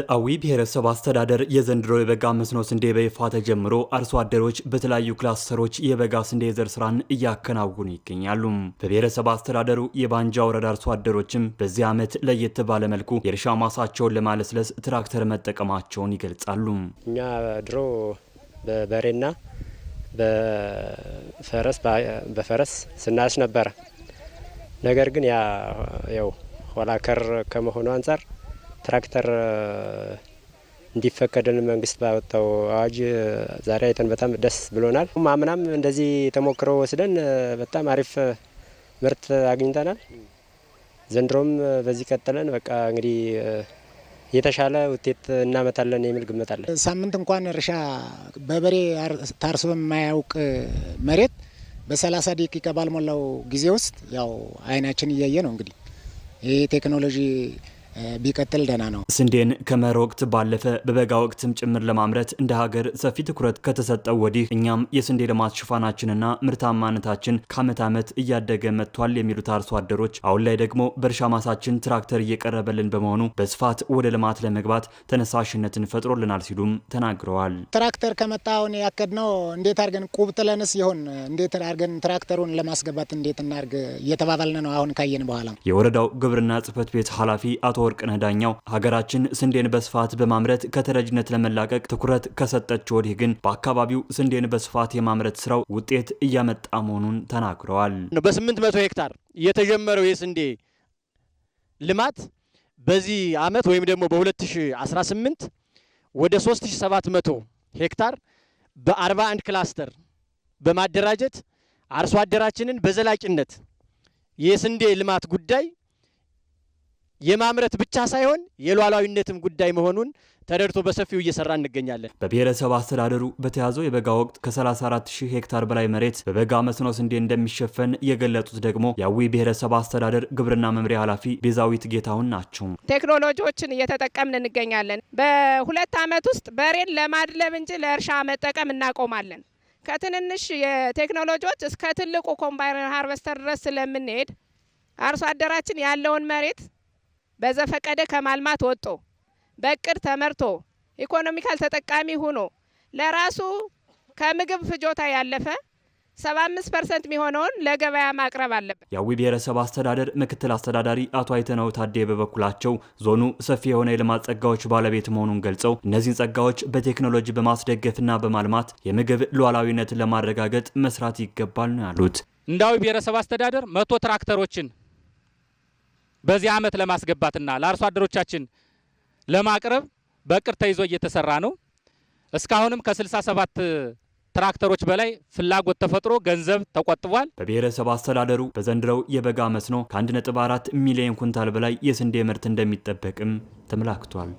በአዊ ብሔረሰብ አስተዳደር የዘንድሮ የበጋ መስኖ ስንዴ በይፋ ተጀምሮ አርሶ አደሮች በተለያዩ ክላስተሮች የበጋ ስንዴ ዘር ስራን እያከናወኑ ይገኛሉ። በብሔረሰብ አስተዳደሩ የባንጃ ወረዳ አርሶ አደሮችም በዚህ ዓመት ለየት ባለ መልኩ የእርሻ ማሳቸውን ለማለስለስ ትራክተር መጠቀማቸውን ይገልጻሉ። እኛ ድሮ በበሬና በፈረስ ስናስ ነበር። ነገር ግን ያው ኋላከር ከመሆኑ አንፃር ትራክተር እንዲፈቀድልን መንግስት ባወጣው አዋጅ ዛሬ አይተን በጣም ደስ ብሎናል። አምናም እንደዚህ ተሞክሮ ወስደን በጣም አሪፍ ምርት አግኝተናል። ዘንድሮም በዚህ ቀጥለን በቃ እንግዲህ የተሻለ ውጤት እናመጣለን የሚል ግምት አለ። ሳምንት እንኳን እርሻ በበሬ ታርሶ የማያውቅ መሬት በ30 ደቂቃ ባልሞላው ጊዜ ውስጥ ያው አይናችን እያየ ነው። እንግዲህ ይሄ ቴክኖሎጂ ቢቀጥል ደህና ነው። ስንዴን ከመኸር ወቅት ባለፈ በበጋ ወቅትም ጭምር ለማምረት እንደ ሀገር ሰፊ ትኩረት ከተሰጠው ወዲህ እኛም የስንዴ ልማት ሽፋናችንና ምርታማነታችን ከዓመት ዓመት እያደገ መጥቷል የሚሉት አርሶ አደሮች አሁን ላይ ደግሞ በእርሻ ማሳችን ትራክተር እየቀረበልን በመሆኑ በስፋት ወደ ልማት ለመግባት ተነሳሽነትን ፈጥሮልናል ሲሉም ተናግረዋል። ትራክተር ከመጣ አሁን ያቀድነው እንዴት አድርገን ቁብ ጥለንስ ይሆን እንዴት አድርገን ትራክተሩን ለማስገባት እንዴት እናርግ እየተባባልን ነው። አሁን ካየን በኋላ የወረዳው ግብርና ጽሕፈት ቤት ኃላፊ አቶ ወርቅነህ ዳኛው ሀገራችን ስንዴን በስፋት በማምረት ከተረጅነት ለመላቀቅ ትኩረት ከሰጠች ወዲህ ግን በአካባቢው ስንዴን በስፋት የማምረት ስራው ውጤት እያመጣ መሆኑን ተናግረዋል። በ800 ሄክታር የተጀመረው የስንዴ ልማት በዚህ ዓመት ወይም ደግሞ በ2018 ወደ 3700 ሄክታር በ41 ክላስተር በማደራጀት አርሶ አደራችንን በዘላቂነት የስንዴ ልማት ጉዳይ የማምረት ብቻ ሳይሆን የሉዓላዊነትም ጉዳይ መሆኑን ተደርቶ በሰፊው እየሰራ እንገኛለን። በብሔረሰብ አስተዳደሩ በተያዘው የበጋ ወቅት ከ34000 ሄክታር በላይ መሬት በበጋ መስኖ ስንዴ እንደሚሸፈን የገለጹት ደግሞ የአዊ ብሔረሰብ አስተዳደር ግብርና መምሪያ ኃላፊ ቤዛዊት ጌታሁን ናቸው። ቴክኖሎጂዎችን እየተጠቀምን እንገኛለን። በሁለት ዓመት ውስጥ በሬን ለማድለብ እንጂ ለእርሻ መጠቀም እናቆማለን። ከትንንሽ የቴክኖሎጂዎች እስከ ትልቁ ኮምባይነር ሃርቨስተር ድረስ ስለምንሄድ አርሶ አደራችን ያለውን መሬት በዘፈቀደ ከማልማት ወጥቶ በእቅድ ተመርቶ ኢኮኖሚካል ተጠቃሚ ሆኖ ለራሱ ከምግብ ፍጆታ ያለፈ 75% የሚሆነውን ለገበያ ማቅረብ አለበት። የአዊ ብሔረሰብ አስተዳደር ምክትል አስተዳዳሪ አቶ አይተነው ታዴ በበኩላቸው ዞኑ ሰፊ የሆነ የልማት ጸጋዎች ባለቤት መሆኑን ገልጸው እነዚህን ጸጋዎች በቴክኖሎጂ በማስደገፍና በማልማት የምግብ ሉዓላዊነትን ለማረጋገጥ መስራት ይገባል ነው ያሉት። እንደ አዊ ብሔረሰብ አስተዳደር 100 ትራክተሮችን በዚህ ዓመት ለማስገባትና ለአርሶ አደሮቻችን ለማቅረብ በእቅድ ተይዞ እየተሰራ ነው። እስካሁንም ከ67 ትራክተሮች በላይ ፍላጎት ተፈጥሮ ገንዘብ ተቆጥቧል። በብሔረሰብ አስተዳደሩ በዘንድሮው የበጋ መስኖ ከ1.4 ሚሊዮን ኩንታል በላይ የስንዴ ምርት እንደሚጠበቅም ተመላክቷል።